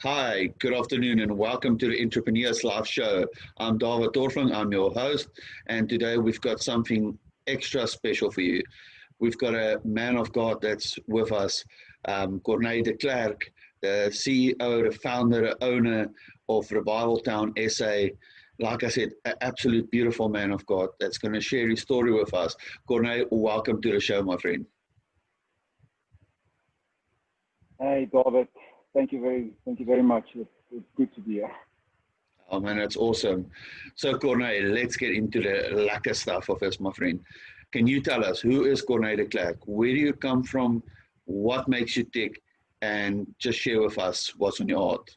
Hi, good afternoon, and welcome to the Entrepreneurs Live Show. I'm David Dorfling, I'm your host, and today we've got something extra special for you. We've got a man of God that's with us, Corne De Klerk, the CEO, the founder, the owner of Revival Town SA. Like I said, an absolute beautiful man of God that's going to share his story with us. Corne, welcome to the show, my friend. Hey, David. Thank you very much. It's good to be here. Oh man, that's awesome. So Corne, let's get into the lekker stuff of us, my friend. Can you tell us, who is Corne De Klerk? Where do you come from? What makes you tick? And just share with us what's on your heart.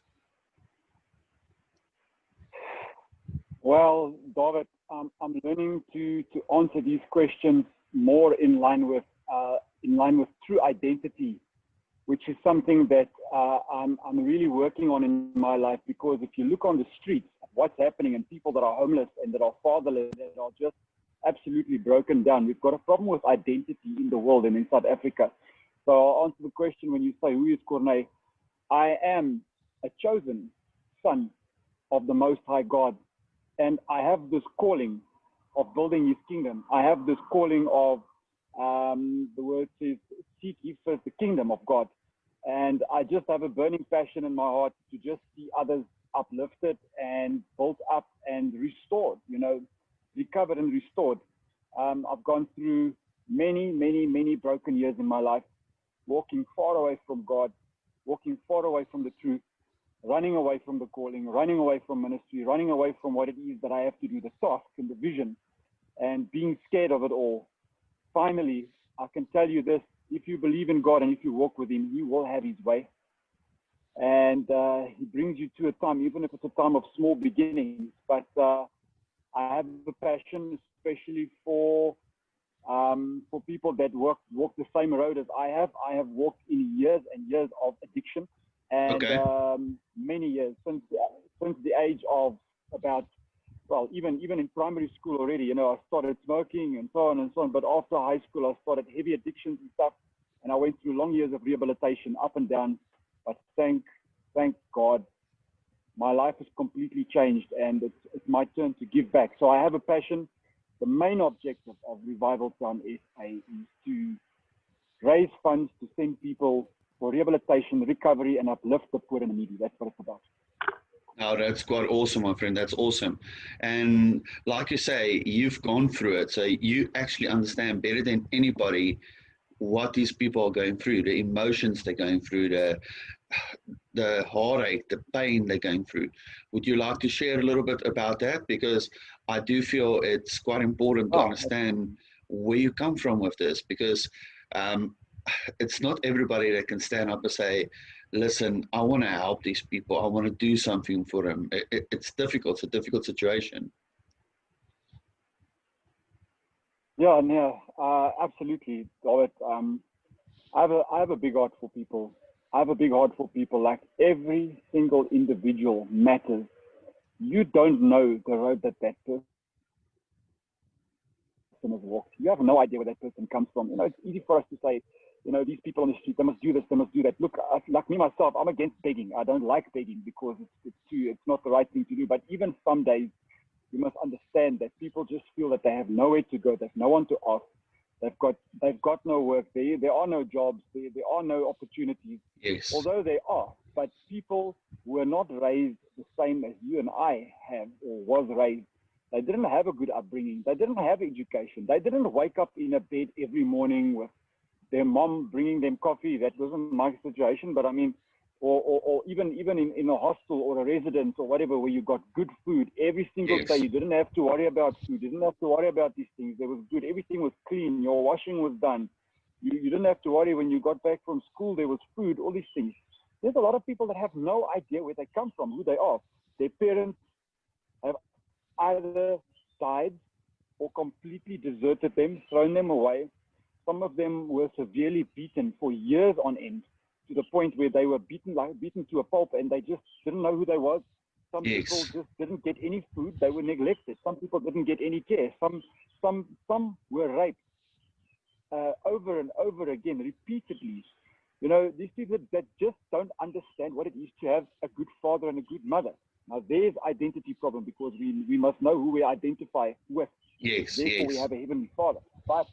Well, David, I'm learning to answer these questions more in line with true identity, which is something that I'm really working on in my life. Because if you look on the streets, what's happening, and people that are homeless and that are fatherless, that are just absolutely broken down. We've got a problem with identity in the world and in South Africa. So I'll answer the question when you say, who is Corne? I am a chosen son of the Most High God. And I have this calling of building his kingdom. I have this calling of, the word says, seek ye first the kingdom of God. And I just have a burning passion in my heart to just see others uplifted and built up and restored, recovered and restored. I've gone through many broken years in my life, walking far away from God, walking far away from the truth, running away from the calling, running away from ministry, running away from what it is that I have to do, the task and the vision, and being scared of it all. Finally, I can tell you this: if you believe in God and if you walk with him, he will have his way. And he brings you to a time, even if it's a time of small beginnings. But I have a passion, especially for people that walk the same road as I have. I have walked in years and years of addiction, and many years, since the age of about, well, even in primary school already, I started smoking and so on and so on. But after high school, I started heavy addictions and stuff, and I went through long years of rehabilitation, up and down. But thank God, my life has completely changed, and it's my turn to give back. So I have a passion. The main objective of Revival Town SA is to raise funds to send people for rehabilitation, recovery, and uplift the poor and the needy. That's what it's about. Oh, that's quite awesome, my friend. That's awesome. And like you say, you've gone through it. So you actually understand better than anybody what these people are going through, the emotions they're going through, the heartache, the pain they're going through. Would you like to share a little bit about that? Because I do feel it's quite important to understand where you come from with this, because it's not everybody that can stand up and say, listen, I want to help these people. I want to do something for them. It's difficult. It's a difficult situation. Yeah, absolutely, David. I have a big heart for people. I have a big heart for people. Like, every single individual matters. You don't know the road that person has walked. You have no idea where that person comes from. It's easy for us to say, these people on the street, they must do this, they must do that. Look, like me myself, I'm against begging. I don't like begging because it's not the right thing to do. But even some days, you must understand that people just feel that they have nowhere to go. There's no one to ask. They've got no work. There are no jobs. There are no opportunities. Yes. Although there are, but people were not raised the same as you and I have or was raised. They didn't have a good upbringing. They didn't have education. They didn't wake up in a bed every morning with their mom bringing them coffee. That wasn't my situation, but I mean, or even in a hostel or a residence or whatever, where you got good food every single day. You didn't have to worry about food. You didn't have to worry about these things. There was good. Everything was clean. Your washing was done. You didn't have to worry when you got back from school. There was food, all these things. There's a lot of people that have no idea where they come from, who they are. Their parents have either died or completely deserted them, thrown them away. Some of them were severely beaten for years on end, to the point where they were beaten to a pulp, and they just didn't know who they was. Some people just didn't get any food. They were neglected. Some people didn't get any care. Some were raped over and over again, repeatedly. You know, these people that just don't understand what it is to have a good father and a good mother. Now, there's identity problem, because we must know who we identify with. Yes, Therefore, we yes. have a heavenly father. But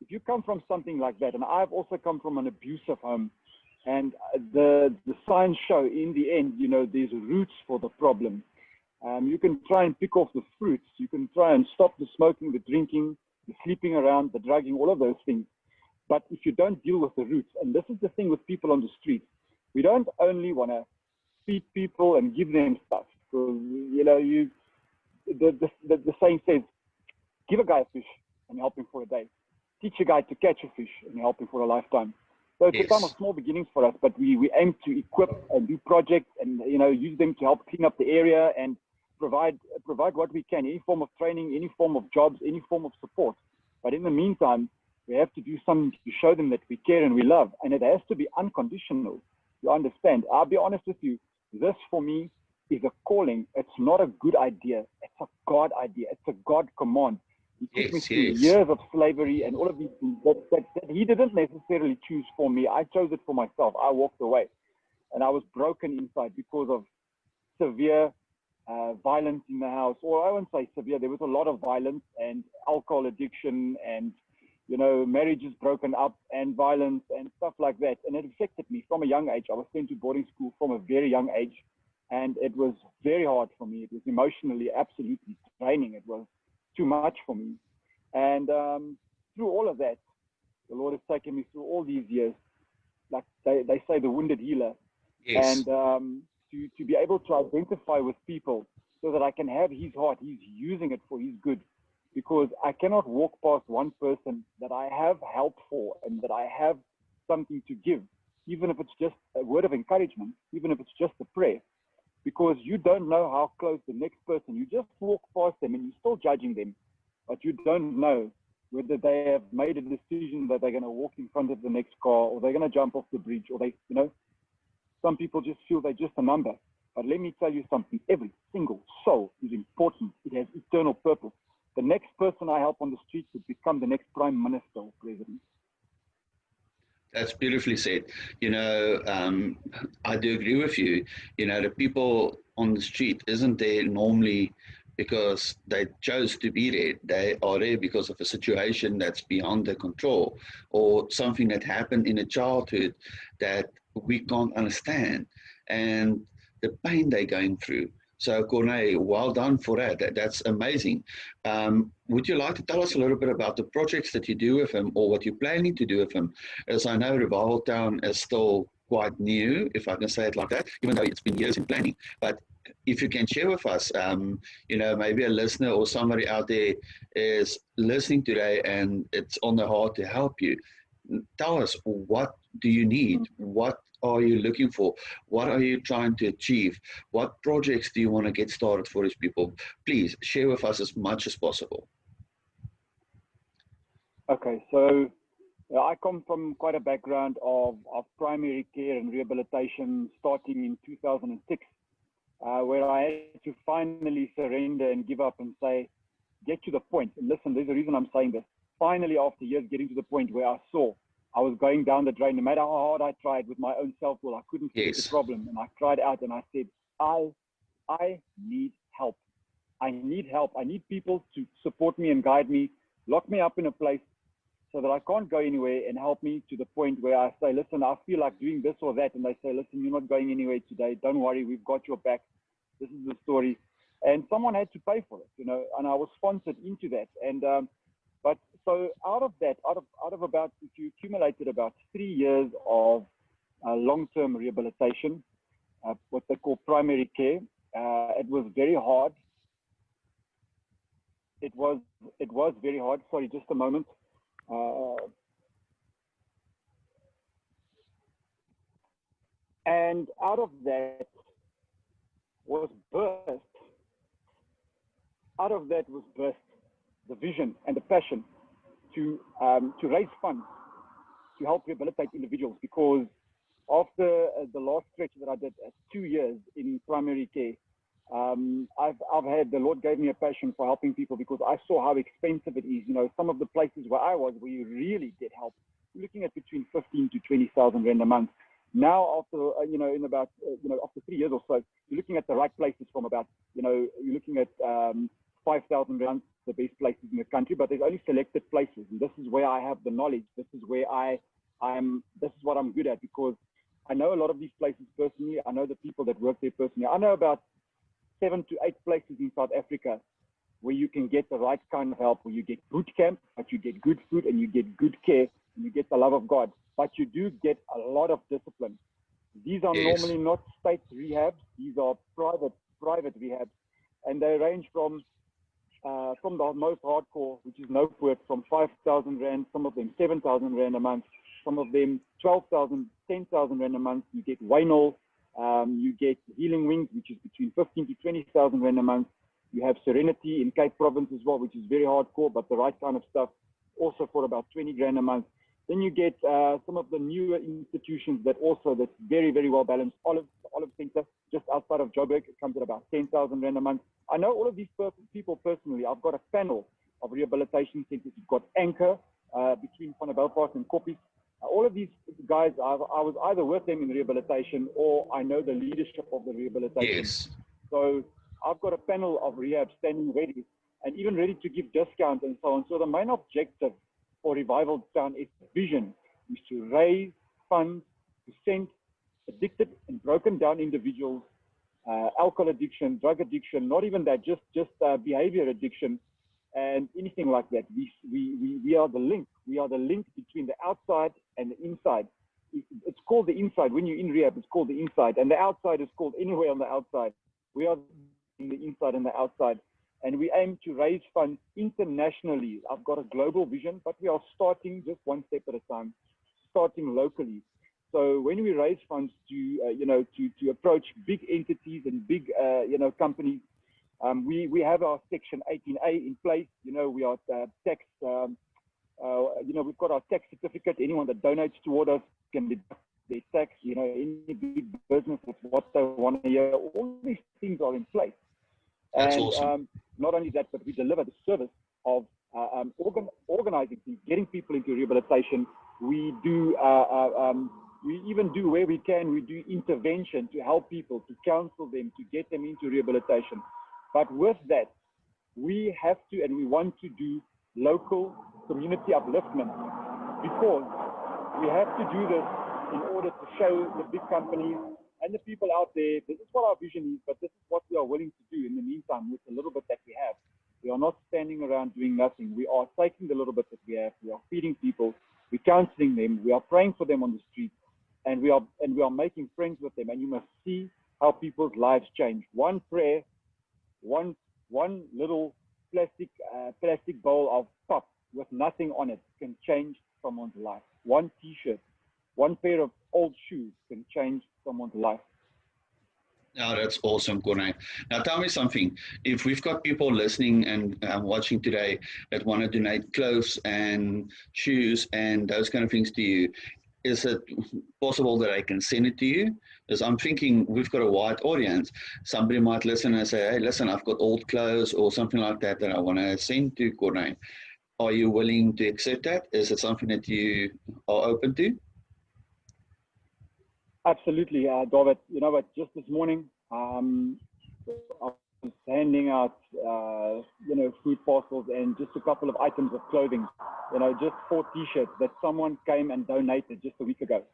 if you come from something like that, and I've also come from an abusive home, and the signs show in the end, you know, there's roots for the problem. You can try and pick off the fruits. You can try and stop the smoking, the drinking, the sleeping around, the drugging, all of those things. But if you don't deal with the roots, and this is the thing with people on the street, we don't only want to feed people and give them stuff. So, you know, the saying says, give a guy a fish and help him for a day. Teach a guy to catch a fish and help him for a lifetime. So it's a time of small beginnings for us, but we aim to equip and do projects and, you know, use them to help clean up the area and provide what we can, any form of training, any form of jobs, any form of support. But in the meantime, we have to do something to show them that we care and we love, and it has to be unconditional. You understand? I'll be honest with you. This for me is a calling. It's not a good idea. It's a God idea. It's a God command. He took me through years of slavery and all of these things that he didn't necessarily choose for me. I chose it for myself. I walked away, and I was broken inside because of severe violence in the house. Or I won't say severe. There was a lot of violence and alcohol addiction and, you know, marriages broken up and violence and stuff like that. And it affected me from a young age. I was sent to boarding school from a very young age, and it was very hard for me. It was emotionally absolutely draining. It was too much for me. And through all of that, the Lord has taken me through all these years, like they say, the wounded healer. And to be able to identify with people so that I can have his heart. He's using it for his good, because I cannot walk past one person that I have help for and that I have something to give, even if it's just a word of encouragement, even if it's just a prayer, because you don't know how close the next person, you just walk past them and you're still judging them, but you don't know whether they have made a decision that they're going to walk in front of the next car, or they're going to jump off the bridge, or they, you know, some people just feel they're just a number. But let me tell you something, every single soul is important. It has eternal purpose. The next person I help on the street would become the next prime minister or president. That's beautifully said. You know, I do agree with you. You know, the people on the street isn't there normally because they chose to be there. They are there because of a situation that's beyond their control, or something that happened in a childhood that we can't understand, and the pain they're going through. So, Corne, well done for that. That's amazing. Would you like to tell us a little bit about the projects that you do with him, or what you're planning to do with him? As I know, Revival Town is still quite new, if I can say it like that, even though it's been years in planning. But if you can share with us, you know, maybe a listener or somebody out there is listening today and it's on the heart to help you. Tell us, what do you need? What are you looking for? What are you trying to achieve? What projects do you want to get started for these people? Please share with us as much as possible. Okay, so I come from quite a background of primary care and rehabilitation starting in 2006, where I had to finally surrender and give up and say, get to the point. And listen, there's a reason I'm saying this. Finally, after years, getting to the point where I saw I was going down the drain. No matter how hard I tried with my own self-will, I couldn't fix the problem. And I cried out and I said, I need help. I need help. I need people to support me and guide me, lock me up in a place so that I can't go anywhere, and help me to the point where I say, listen, I feel like doing this or that. And they say, listen, you're not going anywhere today. Don't worry. We've got your back. This is the story. And someone had to pay for it, you know, and I was sponsored into that. And, but so out of that, out of about, if you accumulated about 3 years of long-term rehabilitation, what they call primary care, it was very hard. It was very hard. Sorry, just a moment. And out of that was birthed. Out of that was birthed the vision and the passion to raise funds to help rehabilitate individuals, because after the last stretch that I did, 2 years in primary care, I've had, the Lord gave me a passion for helping people, because I saw how expensive it is. You know, some of the places where I was, where you really get help, you're looking at between 15 to 20,000 rand a month. Now, after in about after 3 years or so, you're looking at the right places from about you're looking at 5,000 rand, the best places in the country. But there's only selected places, and this is where I have the knowledge. This is where this is what I'm good at, because I know a lot of these places personally. I know the people that work there personally. I know about 7 to 8 places in South Africa where you can get the right kind of help, where you get boot camp, but you get good food and you get good care and you get the love of God. But you do get a lot of discipline. These are normally not state rehabs. These are private rehabs, and they range from the most hardcore, which is no work, from 5,000 rand, some of them 7,000 rand a month, some of them 12,000, 10,000 rand a month. You get Waynol, you get Healing Wings, which is between 15 to 20,000 rand a month. You have Serenity in Cape Province as well, which is very hardcore, but the right kind of stuff, also for about 20 grand a month. Then you get some of the newer institutions that's very, very well balanced. Olive Center, just outside of Joburg, it comes at about 10,000 rand a month. I know all of these people personally. I've got a panel of rehabilitation centers. You've got Anchor between Van der Belfast and Koppies. All of these guys, I was either with them in rehabilitation or I know the leadership of the rehabilitation. Yes. So I've got a panel of rehab standing ready and even ready to give discounts and so on. So the main objective for Revival Town is vision, is to raise funds to send addicted and broken down individuals, alcohol addiction, drug addiction, not even that, just behavior addiction and anything like that. We are the link. We are the link between the outside and the inside. It's called the inside. When you're in rehab, it's called the inside, and the outside is called anywhere on the outside. We are in the inside and the outside. And we aim to raise funds internationally. I've got a global vision, but we are starting just one step at a time, starting locally. So when we raise funds to approach big entities and big companies, we have our Section 18A in place. We are tax. We've got our tax certificate. Anyone that donates toward us can deduct their tax. Any big business, it's what they want to hear. All these things are in place. That's awesome. Not only that, but we deliver the service of organizing things, getting people into rehabilitation. We do, we even do where we can, we do intervention to help people, to counsel them, to get them into rehabilitation. But with that, we have to and we want to do local community upliftment, because we have to do this in order to show the big companies and the people out there, this is what our vision is, but this is what we are willing to do in the meantime with the little bit that we have. We are not standing around doing nothing. We are taking the little bit that we have. We are feeding people. We're counseling them. We are praying for them on the street, and we are making friends with them. And you must see how people's lives change. One prayer, one little plastic bowl of pop with nothing on it can change someone's life. One T-shirt, one pair of old shoes can change someone's life. Yeah, that's awesome, Corne. Now tell me something. If we've got people listening and watching today that want to donate clothes and shoes and those kind of things to you, is it possible that I can send it to you? Because I'm thinking we've got a wide audience. Somebody might listen and say, hey, listen, I've got old clothes or something like that I want to send to Corne. Are you willing to accept that? Is it something that you are open to? Absolutely, David. You know what? Just this morning, I was handing out, food parcels and just a couple of items of clothing. Just 4 T-shirts that someone came and donated just a week ago,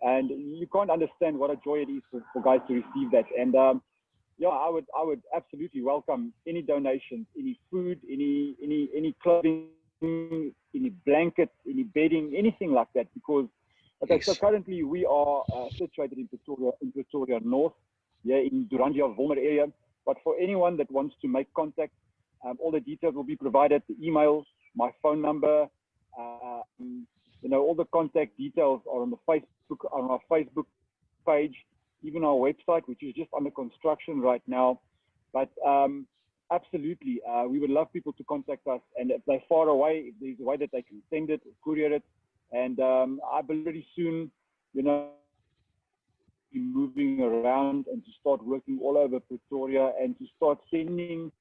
and you can't understand what a joy it is for guys to receive that. And I would absolutely welcome any donations, any food, any clothing, any blankets, any bedding, anything like that, because. Okay, yes. So currently we are situated in Pretoria North, in Durangia, Wolmer area. But for anyone that wants to make contact, all the details will be provided, the email, my phone number, all the contact details are on our Facebook page, even our website, which is just under construction right now. But absolutely, we would love people to contact us, and if they're far away, if there's a way that they can send it, courier it. And I believe very soon, be moving around and to start working all over Pretoria and to start sending,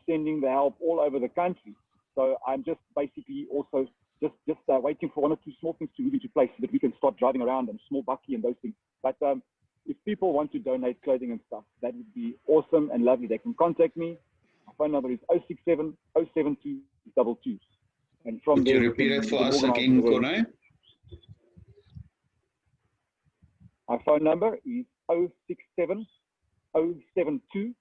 sending the help all over the country. So I'm just basically also just waiting for one or two small things to move into place so that we can start driving around and small bucky and those things. But if people want to donate clothing and stuff, that would be awesome and lovely. They can contact me. My phone number is 067 072 22. And from Would there, you repeat it for us organize again, Corne? My phone number is 067 072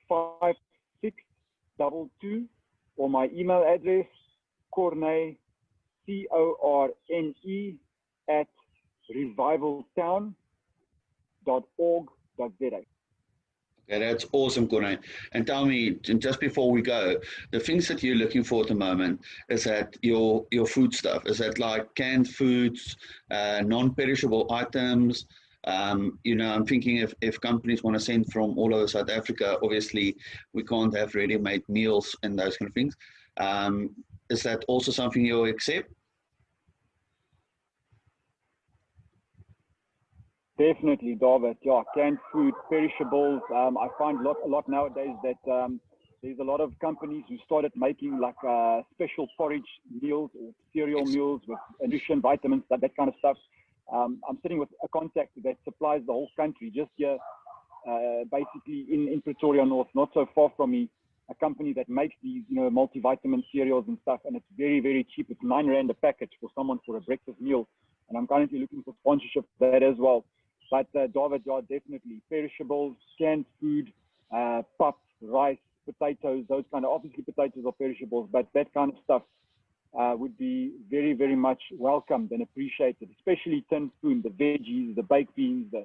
5622, or my email address, Corne, CORNE, at revivaltown.org.za. Okay, that's awesome, Corne. And tell me, just before we go, the things that you're looking for at the moment, is that your food stuff? Is that like canned foods, non-perishable items? You know, I'm thinking if companies want to send from all over South Africa, obviously we can't have ready-made meals and those kind of things. Is that also something you'll accept? Definitely, David. Yeah, canned food, perishables. I find a lot nowadays that there's a lot of companies who started making like special porridge meals or cereal meals with nutrition, vitamins, that kind of stuff. I'm sitting with a contact that supplies the whole country, just here, basically in Pretoria North, not so far from me, a company that makes these, you know, multivitamin cereals and stuff, and it's very, very cheap. It's 9 Rand a package for someone for a breakfast meal, and I'm currently looking for sponsorship for that as well. But David, yeah, definitely perishables, canned food, pap, rice, potatoes, those kind of, obviously potatoes are perishables, but that kind of stuff would be very, very much welcomed and appreciated, especially tinned food, the veggies, the baked beans, the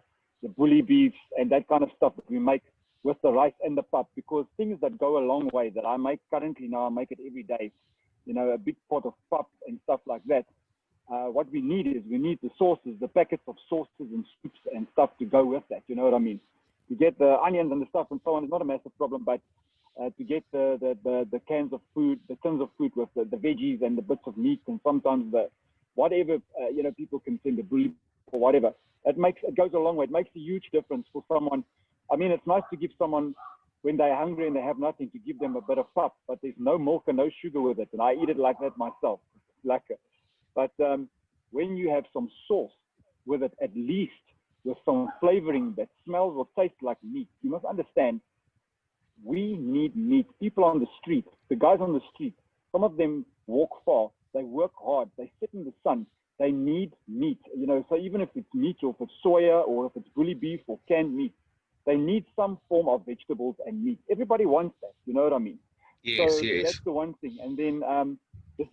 bully beefs, and that kind of stuff that we make with the rice and the pap, because things that go a long way that I make currently now, I make it every day, you know, a big pot of pap and stuff like that. What we need is we need the sauces, the packets of sauces and soups and stuff to go with that, you know what I mean? To get the onions and the stuff and so on is not a massive problem, but to get the cans of food, the tins of food with the veggies and the bits of meat, and sometimes the whatever, you know, people can send, the bully or whatever, it goes a long way. It makes a huge difference for someone. I mean, it's nice to give someone, when they're hungry and they have nothing, to give them a bit of pap, but there's no milk and no sugar with it, and I eat it like that myself. Like, but when you have some sauce with it, at least with some flavoring that smells or tastes like meat, you must understand, we need meat. People on the street, the guys on the street, some of them walk far, they work hard, they sit in the sun, they need meat, you know. So even if it's meat, or if it's soya, or if it's bully beef or canned meat, they need some form of vegetables and meat. Everybody wants that, you know what I mean? Yes, so yes. That's the one thing. And then the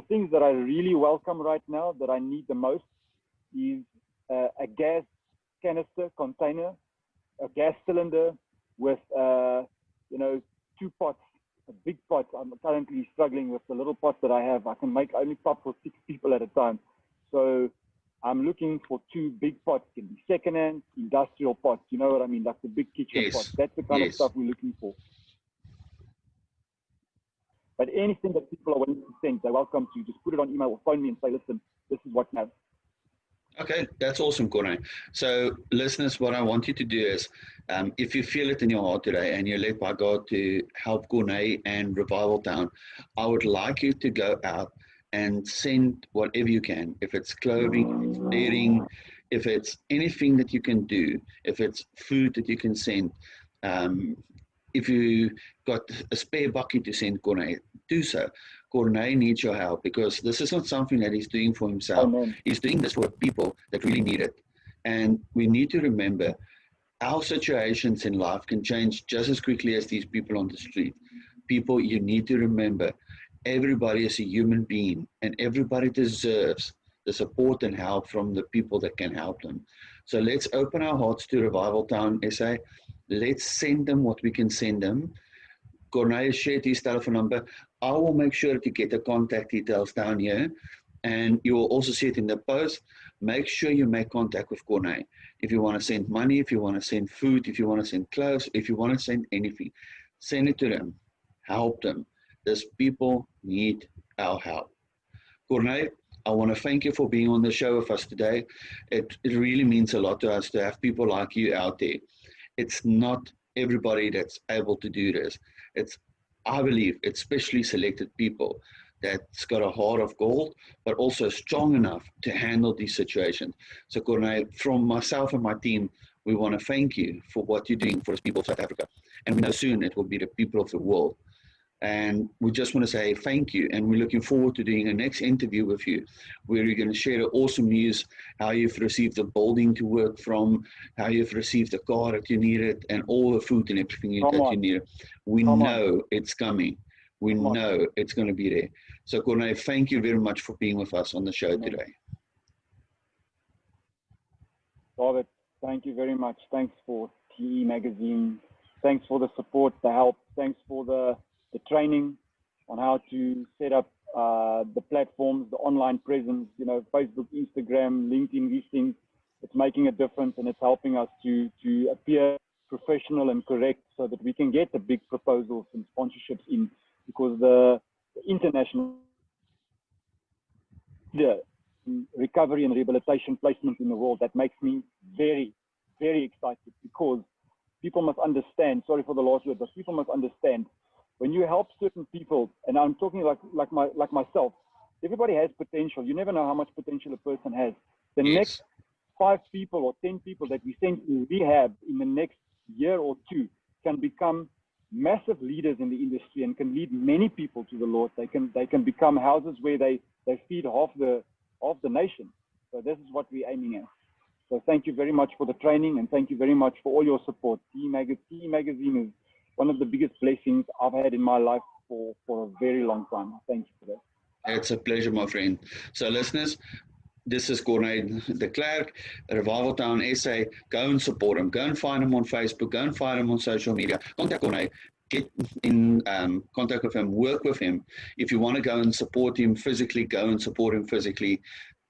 things that I really welcome right now, that I need the most, is a gas canister container, a gas cylinder with you know, 2 pots, a big pot. I'm currently struggling with the little pot that I have. I can make only pop for 6 people at a time, so I'm looking for 2 big pots. Can be second-hand industrial pots, you know what I mean, like the big kitchen pots. That's the kind of stuff we're looking for. But anything that people are willing to send, they're welcome to. Just put it on email or phone me and say, listen, this is what now. Okay, that's awesome, Corne. So, listeners, what I want you to do is, if you feel it in your heart today and you're led by God to help Corne and Revival Town, I would like you to go out and send whatever you can. If it's clothing, if it's bedding, if it's anything that you can do, if it's food that you can send, if you got a spare bucket to send Corne, do so. Corne needs your help, because this is not something that he's doing for himself. Amen. He's doing this for people that really need it. And we need to remember, our situations in life can change just as quickly as these people on the street. People, you need to remember, everybody is a human being, and everybody deserves the support and help from the people that can help them. So let's open our hearts to Revival Town SA. Let's send them what we can send them. Corne shared his telephone number. I will make sure to get the contact details down here, and you will also see it in the post. Make sure you make contact with Corne. If you want to send money, if you want to send food, if you want to send clothes, if you want to send anything, send it to them. Help them. These people need our help. Corne, I want to thank you for being on the show with us today. It really means a lot to us to have people like you out there. It's not everybody that's able to do this. It's, I believe, it's specially selected people that's got a heart of gold, but also strong enough to handle these situations. So Corne, from myself and my team, we want to thank you for what you're doing for the people of South Africa. And we know soon it will be the people of the world. And we just want to say thank you. And we're looking forward to doing a next interview with you, where you're going to share the awesome news, how you've received the building to work from, how you've received the car that you needed, and all the food and everything that you needed. We know it's coming. We know it's going to be there. So Corne, thank you very much for being with us on the show today. Robert, thank you very much. Thanks for TE Magazine. Thanks for the support, the help. Thanks for the training on how to set up the platforms, the online presence, you know, Facebook, Instagram, LinkedIn, these things. It's making a difference, and it's helping us to appear professional and correct so that we can get the big proposals and sponsorships in, because the international recovery and rehabilitation placement in the world, that makes me very, very excited, because people must understand, sorry for the last word, but people must understand, when you help certain people, and I'm talking like myself, everybody has potential. You never know how much potential a person has. The next 5 people or 10 people that we send to rehab in the next year or 2 can become massive leaders in the industry and can lead many people to the Lord. They can become houses where they feed half the nation. So this is what we're aiming at. So thank you very much for the training, and thank you very much for all your support. TE Magazine is one of the biggest blessings I've had in my life for a very long time. Thank you for that. It's a pleasure, my friend. So listeners, this is Corne De Klerk, Revival Town SA. Go and support him. Go and find him on Facebook. Go and find him on social media. Contact Corne. Get in contact with him. Work with him. If you want to go and support him physically, go and support him physically.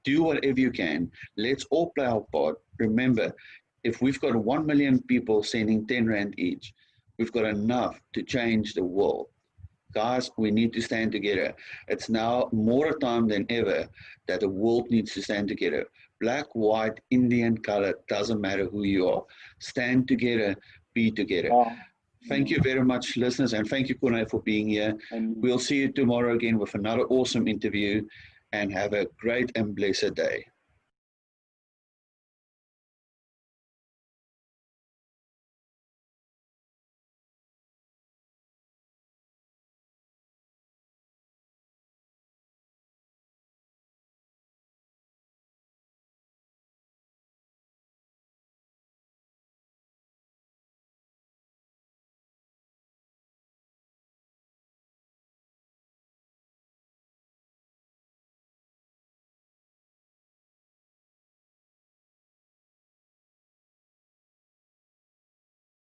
Do whatever you can. Let's all play our part. Remember, if we've got 1 million people sending 10 Rand each, we've got enough to change the world. Guys, we need to stand together. It's now more a time than ever that the world needs to stand together. Black, white, Indian, color, doesn't matter who you are. Stand together, be together. Thank you very much, listeners, and thank you, Corne, for being here. We'll see you tomorrow again with another awesome interview, and have a great and blessed day.